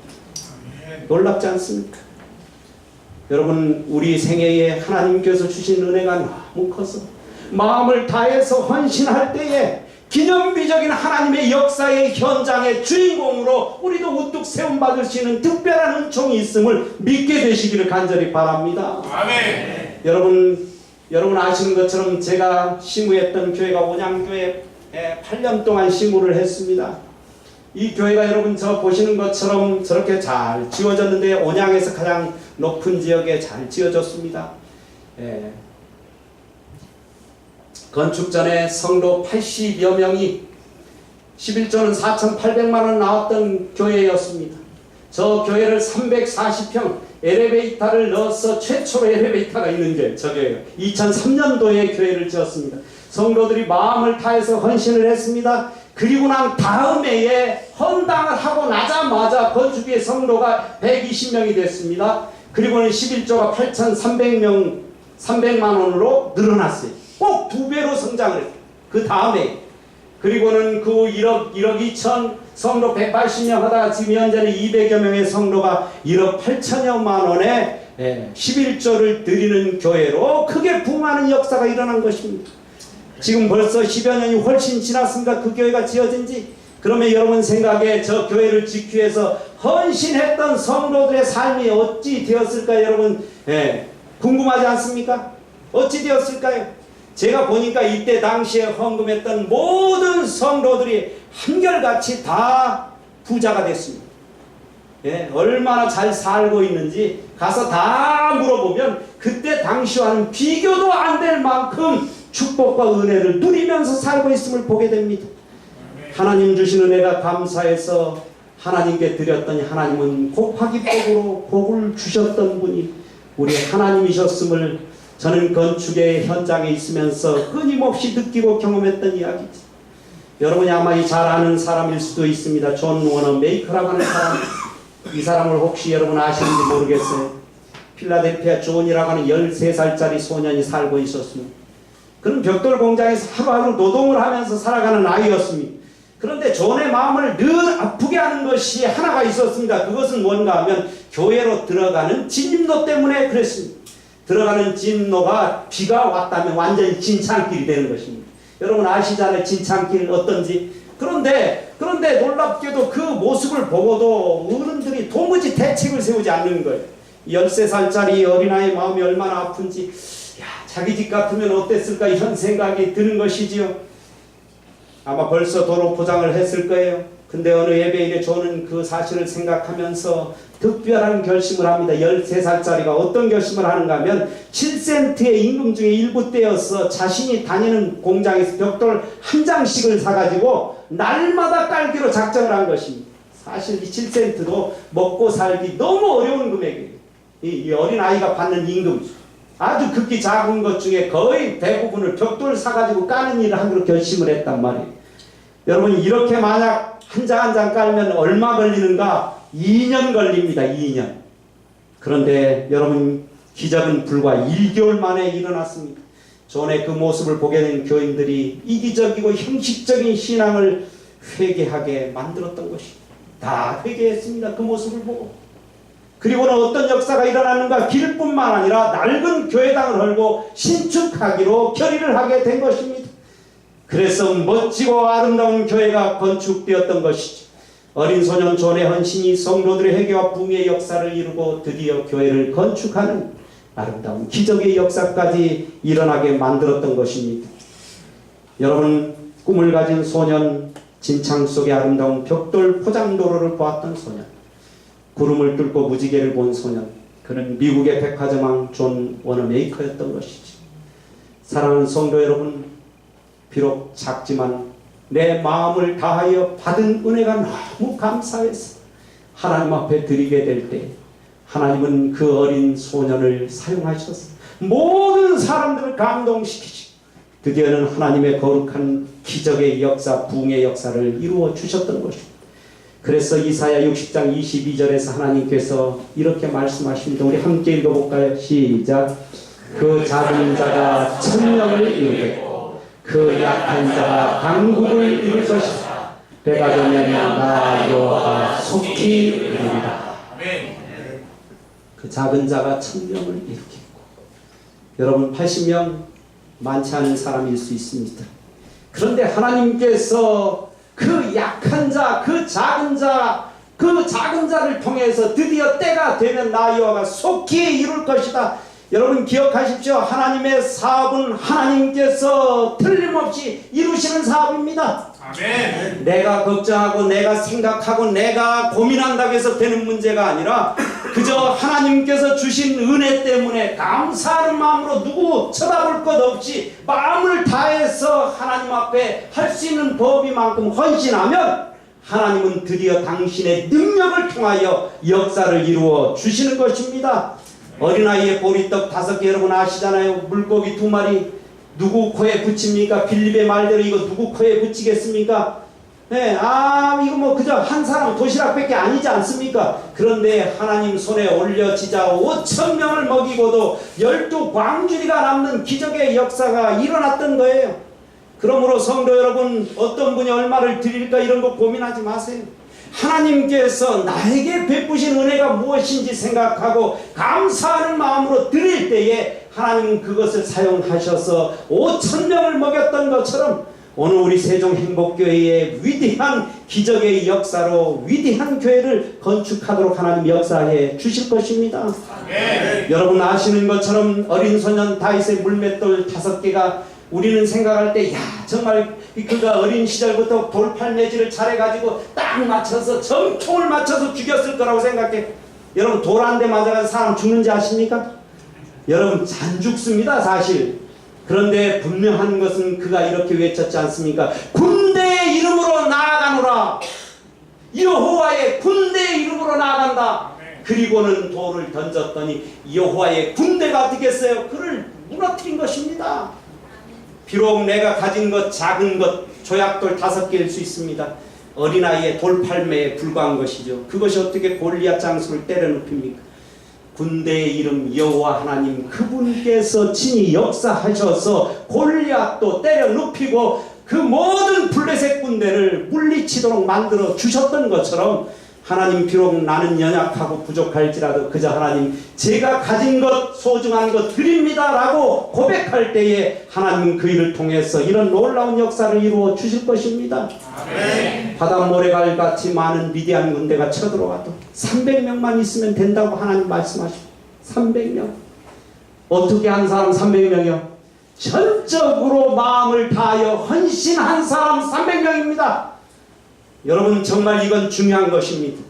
놀랍지 않습니까? 여러분, 우리 생애에 하나님께서 주신 은혜가 너무 커서 마음을 다해서 헌신할 때에 기념비적인 하나님의 역사의 현장의 주인공으로 우리도 우뚝 세움받을 수 있는 특별한 은총이 있음을 믿게 되시기를 간절히 바랍니다. 아멘. 여러분 아시는 것처럼 제가 시무했던 교회가 온양교회에 8년 동안 시무를 했습니다. 이 교회가 여러분 저 보시는 것처럼 저렇게 잘 지어졌는데 온양에서 가장 높은 지역에 잘 지어졌습니다. 예. 건축 전에 성도 80여 명이 11조는 4,800만 원 나왔던 교회였습니다. 저 교회를 340평 엘리베이터를 넣어서 최초로 엘리베이터가 있는 교회, 저 교회요. 2003년도에 교회를 지었습니다. 성도들이 마음을 다해서 헌신을 했습니다. 그리고 난 다음 해에 헌당을 하고 나자마자 건축의 성도가 120명이 됐습니다. 그리고는 11조가 8,300만 원으로 늘어났어요. 꼭 2배로 성장을 했어요. 그 다음에. 그리고는 그 1억 2천 성도 180명 하다가 지금 현재는 200여 명의 성도가 1억 8천여만 원에 11조를 드리는 교회로 크게 부흥하는 역사가 일어난 것입니다. 지금 벌써 10여 년이 훨씬 지났습니다. 그 교회가 지어진 지. 그러면 여러분 생각에 저 교회를 짓기 위해서 헌신했던 성도들의 삶이 어찌 되었을까요? 여러분 궁금하지 않습니까? 어찌 되었을까요? 제가 보니까 이때 당시에 헌금했던 모든 성도들이 한결같이 다 부자가 됐습니다. 얼마나 잘 살고 있는지 가서 다 물어보면 그때 당시와는 비교도 안 될 만큼 축복과 은혜를 누리면서 살고 있음을 보게 됩니다. 하나님 주신 은혜가 감사해서 하나님께 드렸더니 하나님은 곱하기 복으로 복을 주셨던 분이 우리 하나님이셨음을 저는 건축의 현장에 있으면서 끊임없이 느끼고 경험했던 이야기죠. 여러분이 아마 잘 아는 사람일 수도 있습니다. 존 워너 메이커라고 하는 사람. 이 사람을 혹시 여러분 아시는지 모르겠어요. 필라델피아 존이라고 하는 13살짜리 소년이 살고 있었습니다. 그는 벽돌 공장에서 하루하루 노동을 하면서 살아가는 아이였습니다. 그런데 존의 마음을 늘 아프게 하는 것이 하나가 있었습니다. 그것은 뭔가 하면 교회로 들어가는 진입로 때문에 그랬습니다. 들어가는 진로가 비가 왔다면 완전히 진창길이 되는 것입니다. 여러분 아시잖아요. 진창길 어떤지. 그런데 놀랍게도 그 모습을 보고도 어른들이 도무지 대책을 세우지 않는 거예요. 13살짜리 어린아이의 마음이 얼마나 아픈지 자기 집 같으면 어땠을까 이런 생각이 드는 것이지요. 아마 벌써 도로 포장을 했을 거예요. 근데 어느 예배일에 저는 그 사실을 생각하면서 특별한 결심을 합니다. 13살짜리가 어떤 결심을 하는가 하면 7센트의 임금 중에 일부 떼어서 자신이 다니는 공장에서 벽돌 한 장씩을 사가지고 날마다 깔기로 작정을 한 것입니다. 사실 이 7센트도 먹고 살기 너무 어려운 금액이에요. 이 어린아이가 받는 임금 아주 극히 작은 것 중에 거의 대부분을 벽돌 사가지고 까는 일을 하기로 결심을 했단 말이에요. 여러분 이렇게 만약 한 장 한 장 깔면 얼마 걸리는가? 2년 걸립니다. 2년. 그런데 여러분 기적은 불과 1개월 만에 일어났습니다. 존의 그 모습을 보게 된 교인들이 이기적이고 형식적인 신앙을 회개하게 만들었던 것입니다. 다 회개했습니다. 그 모습을 보고. 그리고는 어떤 역사가 일어났는가? 길뿐만 아니라 낡은 교회당을 헐고 신축하기로 결의를 하게 된 것입니다. 그래서 멋지고 아름다운 교회가 건축되었던 것이죠. 어린 소년 존의 헌신이 성도들의 회개와 부흥의 역사를 이루고 드디어 교회를 건축하는 아름다운 기적의 역사까지 일어나게 만들었던 것입니다. 여러분 꿈을 가진 소년, 진창 속의 아름다운 벽돌 포장도로를 보았던 소년, 구름을 뚫고 무지개를 본 소년, 그는 미국의 백화점왕 존 워너 메이커였던 것이죠. 사랑하는 성도 여러분, 비록 작지만 내 마음을 다하여 받은 은혜가 너무 감사해서 하나님 앞에 드리게 될 때 하나님은 그 어린 소년을 사용하셔서 모든 사람들을 감동시키시고 드디어는 하나님의 거룩한 기적의 역사, 부흥의 역사를 이루어 주셨던 것입니다. 그래서 이사야 60장 22절에서 하나님께서 이렇게 말씀하십니다. 우리 함께 읽어볼까요? 시작. 그 작은 자가 천명을 이루겠고 그 약한 자가 강국을 이룰 것이다. 때가 되면 나 여호와가 속히 이루리라. 그 작은 자가 1000명을 이루겠고. 여러분 80명 많지 않은 사람일 수 있습니다. 그런데 하나님께서 그 약한 자, 그 작은 자를 통해서 드디어 때가 되면 나 여호와가 속히 이룰 것이다. 여러분 기억하십시오. 하나님의 사업은 하나님께서 틀림없이 이루시는 사업입니다. 아멘. 내가 걱정하고 내가 생각하고 내가 고민한다고 해서 되는 문제가 아니라 그저 하나님께서 주신 은혜 때문에 감사하는 마음으로 누구 쳐다볼 것 없이 마음을 다해서 하나님 앞에 할 수 있는 법이만큼 헌신하면 하나님은 드디어 당신의 능력을 통하여 역사를 이루어 주시는 것입니다. 어린아이의 보리떡 5개 여러분 아시잖아요. 물고기 2마리 누구 코에 붙입니까? 빌립의 말대로 이거 누구 코에 붙이겠습니까? 네, 이거 뭐 그저 한 사람 도시락밖에 아니지 않습니까? 그런데 하나님 손에 올려지자 5,000명을 먹이고도 12광주리가 남는 기적의 역사가 일어났던 거예요. 그러므로 성도 여러분, 어떤 분이 얼마를 드릴까 이런 거 고민하지 마세요. 하나님께서 나에게 베푸신 은혜가 무엇인지 생각하고 감사하는 마음으로 드릴 때에 하나님은 그것을 사용하셔서 5,000명을 먹였던 것처럼 오늘 우리 세종행복교회의 위대한 기적의 역사로 위대한 교회를 건축하도록 하나님 역사해 주실 것입니다. 여러분 아시는 것처럼 어린 소년 다윗의 물맷돌 5개가 우리는 생각할 때 정말 그가 어린 시절부터 돌팔매질을 잘해가지고 딱 맞춰서 정통을 맞춰서 죽였을 거라고 생각해. 여러분 돌 한 대 맞아가지고 사람 죽는지 아십니까? 여러분 안 죽습니다 사실. 그런데 분명한 것은 그가 이렇게 외쳤지 않습니까? 군대의 이름으로 나아가노라. 여호와의 군대의 이름으로 나아간다. 그리고는 돌을 던졌더니 여호와의 군대가 되겠어요. 그를 무너뜨린 것입니다. 비록 내가 가진 것 작은 것 조약돌 5개일 수 있습니다. 어린아이의 돌팔매에 불과한 것이죠. 그것이 어떻게 골리앗 장수를 때려눕힙니까? 군대의 이름 여호와 하나님 그분께서 친히 역사하셔서 골리앗도 때려눕히고 그 모든 블레셋 군대를 물리치도록 만들어 주셨던 것처럼 하나님 비록 나는 연약하고 부족할지라도 그저 하나님 제가 가진 것 소중한 것 드립니다 라고 고백할 때에 하나님 그 일을 통해서 이런 놀라운 역사를 이루어 주실 것입니다. 아멘. 바닷모래갈같이 많은 미디안 군대가 쳐들어와도 300명만 있으면 된다고 하나님 말씀하십니다. 300명. 어떻게 한 사람 300명이요? 전적으로 마음을 다하여 헌신한 사람 300명입니다. 여러분 정말 이건 중요한 것입니다.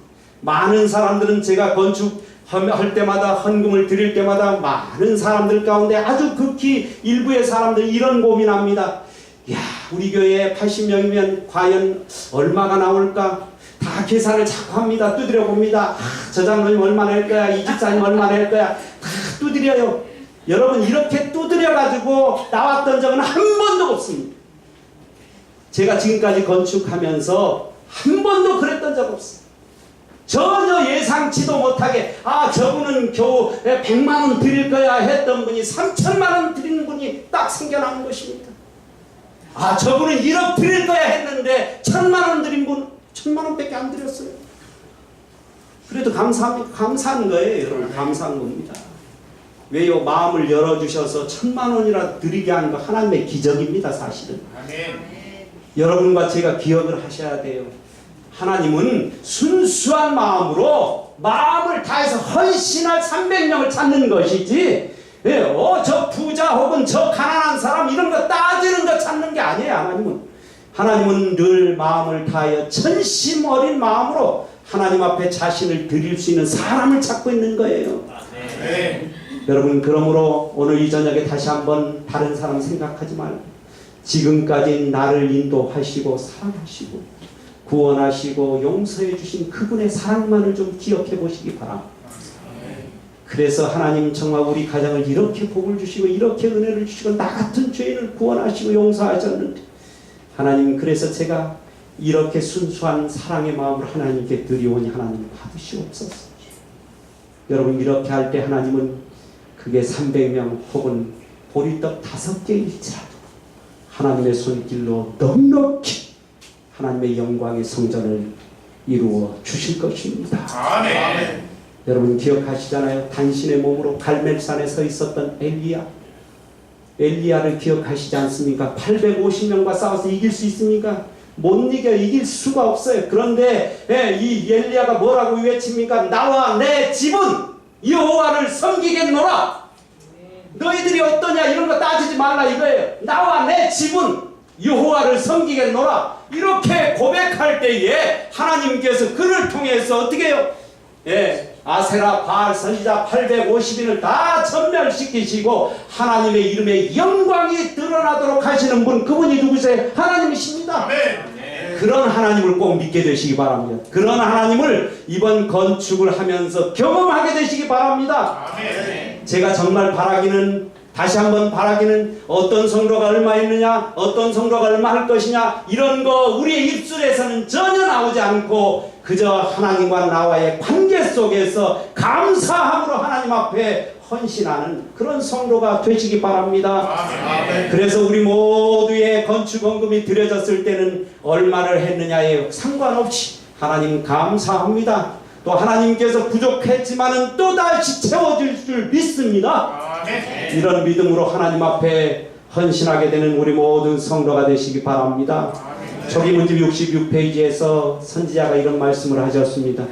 많은 사람들은 제가 건축할 때마다 헌금을 드릴 때마다 많은 사람들 가운데 아주 극히 일부의 사람들이 이런 고민합니다. 우리 교회에 80명이면 과연 얼마가 나올까? 다 계산을 자꾸 합니다. 두드려 봅니다. 저 장로님 얼마 낼 거야? 이 집사님 얼마 낼 거야? 다 두드려요. 여러분 이렇게 두드려 가지고 나왔던 적은 한 번도 없습니다. 제가 지금까지 건축하면서 한 번도 그랬던 적 없어요. 전혀 예상치도 못하게 저분은 겨우 100만원 드릴 거야 했던 분이 3천만원 드리는 분이 딱 생겨나는 것입니다. 저분은 1억 드릴 거야 했는데 1,000만원 드린 분 1,000만원밖에 안 드렸어요. 그래도 감사한 거예요. 여러분 감사한 겁니다. 왜요? 마음을 열어주셔서 1,000만원이라도 드리게 하는 거 하나님의 기적입니다. 사실은. 아멘. 여러분과 제가 기억을 하셔야 돼요. 하나님은 순수한 마음으로 마음을 다해서 헌신할 300명을 찾는 것이지 저 부자 혹은 저 가난한 사람 이런 거 따지는 거 찾는 게 아니에요. 하나님은 늘 마음을 다하여 전심 어린 마음으로 하나님 앞에 자신을 드릴 수 있는 사람을 찾고 있는 거예요. 네. 여러분 그러므로 오늘 이 저녁에 다시 한번 다른 사람 생각하지 말고 지금까지 나를 인도하시고 사랑하시고 구원하시고 용서해 주신 그분의 사랑만을 좀 기억해 보시기 바랍니다. 그래서 하나님 정말 우리 가정을 이렇게 복을 주시고 이렇게 은혜를 주시고 나 같은 죄인을 구원하시고 용서하셨는데 하나님 그래서 제가 이렇게 순수한 사랑의 마음을 하나님께 드리오니 하나님 받으시옵소서. 여러분 이렇게 할 때 하나님은 그게 300명 혹은 보리떡 5개일지라도 하나님의 손길로 넉넉히 하나님의 영광의 성전을 이루어 주실 것입니다. 아멘. 여러분 기억하시잖아요. 당신의 몸으로 갈멜산에 서 있었던 엘리야를 기억하시지 않습니까? 850명과 싸워서 이길 수 있습니까? 못 이길 수가 없어요. 그런데 이 엘리야가 뭐라고 외칩니까? 나와 내 집은 여호와를 섬기겠노라. 너희들이 어떠냐 이런 거 따지지 말라 이거예요. 나와 내 집은 여호와를 섬기겠노라. 이렇게 고백할 때에 하나님께서 그를 통해서 어떻게 해요? 아세라 바알 선지자 850인을 다 전멸시키시고 하나님의 이름에 영광이 드러나도록 하시는 분, 그분이 누구세요? 하나님이십니다. 그런 하나님을 꼭 믿게 되시기 바랍니다. 그런 하나님을 이번 건축을 하면서 경험하게 되시기 바랍니다. 제가 정말 바라기는, 다시 한번 바라기는, 어떤 성도가 얼마 있느냐, 어떤 성도가 얼마 할 것이냐, 이런 거 우리의 입술에서는 전혀 나오지 않고 그저 하나님과 나와의 관계 속에서 감사함으로 하나님 앞에 헌신하는 그런 성도가 되시기 바랍니다. 그래서 우리 모두의 건축헌금이 드려졌을 때는 얼마를 했느냐에 상관없이 하나님 감사합니다. 또 하나님께서 부족했지만은 또다시 채워줄 줄 믿습니다. 이런 믿음으로 하나님 앞에 헌신하게 되는 우리 모든 성도가 되시기 바랍니다. 초기문집 66페이지에서 선지자가 이런 말씀을 하셨습니다.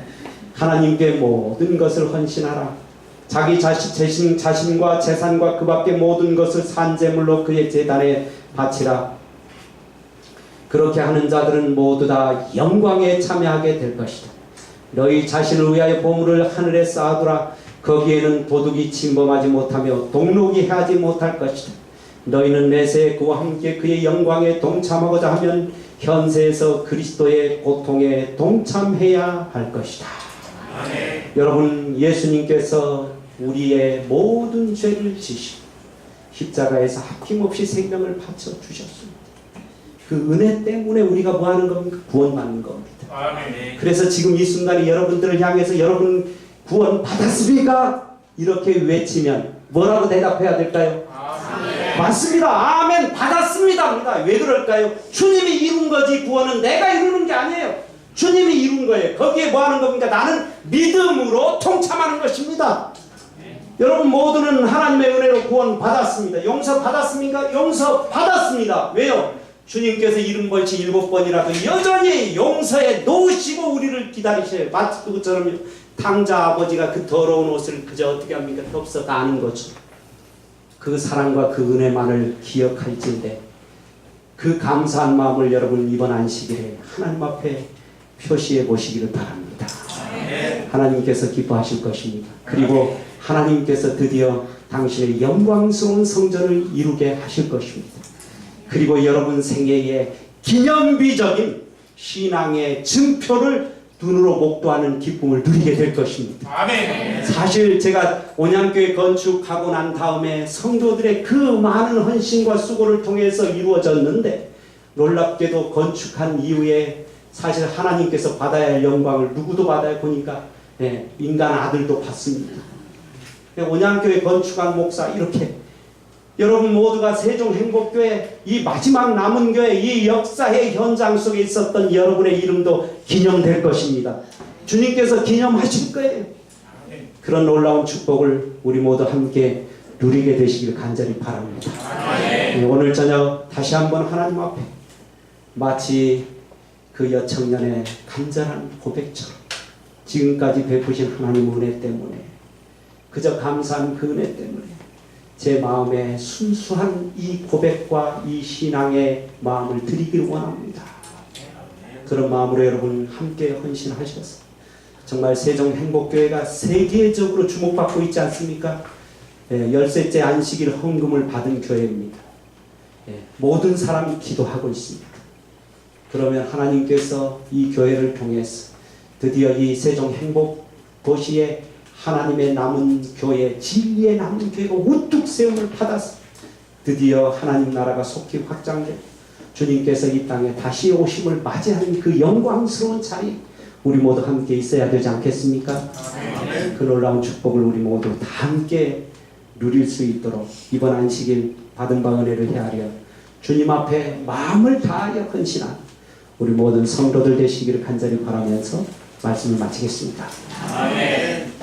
하나님께 모든 것을 헌신하라. 자기 자신과 재산과 그 밖의 모든 것을 산재물로 그의 제단에 바치라. 그렇게 하는 자들은 모두 다 영광에 참여하게 될 것이다. 너희 자신을 위하여 보물을 하늘에 쌓아두라. 거기에는 도둑이 침범하지 못하며 동록이 해하지 못할 것이다. 너희는 내세 그와 함께 그의 영광에 동참하고자 하면 현세에서 그리스도의 고통에 동참해야 할 것이다. 여러분, 예수님께서 우리의 모든 죄를 지시고 십자가에서 아낌없이 생명을 바쳐 주셨습니다. 그 은혜 때문에 우리가 뭐 하는 겁니까? 구원받는 겁니다. 그래서 지금 이 순간에 여러분들을 향해서 여러분 구원 받았습니까? 이렇게 외치면 뭐라고 대답해야 될까요? 맞습니다. 아멘. 받았습니다. 왜 그럴까요? 주님이 이룬 거지, 구원은 내가 이루는 게 아니에요. 주님이 이룬 거예요. 거기에 뭐 하는 겁니까? 나는 믿음으로 통참하는 것입니다. 여러분 모두는 하나님의 은혜로 구원 받았습니다. 용서 받았습니까? 용서 받았습니다. 왜요? 주님께서 70번씩 7번이라도 여전히 용서에 놓으시고 우리를 기다리셔요. 마치 그것처럼 탕자 아버지가 그 더러운 옷을 그저 어떻게 합니까? 덥석 아는 거죠. 그 사랑과 그 은혜만을 기억할진데 그 감사한 마음을 여러분 이번 안식일에 하나님 앞에 표시해 보시기를 바랍니다. 하나님께서 기뻐하실 것입니다. 그리고 하나님께서 드디어 당신의 영광스러운 성전을 이루게 하실 것입니다. 그리고 여러분 생애의 기념비적인 신앙의 증표를 눈으로 목도하는 기쁨을 누리게 될 것입니다. 아멘. 사실 제가 온양교회 건축하고 난 다음에 성도들의 그 많은 헌신과 수고를 통해서 이루어졌는데 놀랍게도 건축한 이후에 사실 하나님께서 받아야 할 영광을 누구도 받아야 보니까 인간 아들도 받습니다. 온양교회 건축한 목사 이렇게 여러분 모두가 세종행복교회 이 마지막 남은 교회 이 역사의 현장 속에 있었던 여러분의 이름도 기념될 것입니다. 주님께서 기념하실 거예요. 그런 놀라운 축복을 우리 모두 함께 누리게 되시길 간절히 바랍니다. 오늘 저녁 다시 한번 하나님 앞에 마치 그 여청년의 간절한 고백처럼 지금까지 베푸신 하나님 은혜 때문에 그저 감사한 그 은혜 때문에 제 마음에 순수한 이 고백과 이 신앙의 마음을 드리길 원합니다. 그런 마음으로 여러분 함께 헌신하셔서 정말 세종행복교회가 세계적으로 주목받고 있지 않습니까? 열셋째 안식일 헌금을 받은 교회입니다. 모든 사람이 기도하고 있습니다. 그러면 하나님께서 이 교회를 통해서 드디어 이 세종행복도시에 하나님의 남은 교회, 진리의 남은 교회가 우뚝 세움을 받아서 드디어 하나님 나라가 속히 확장되고 주님께서 이 땅에 다시 오심을 맞이하는 그 영광스러운 자리 우리 모두 함께 있어야 되지 않겠습니까? 그 놀라운 축복을 우리 모두 다 함께 누릴 수 있도록 이번 안식일 받은 바 은혜를 헤아려 주님 앞에 마음을 다하여 헌신한 우리 모든 성도들 되시기를 간절히 바라면서 말씀을 마치겠습니다. 아멘.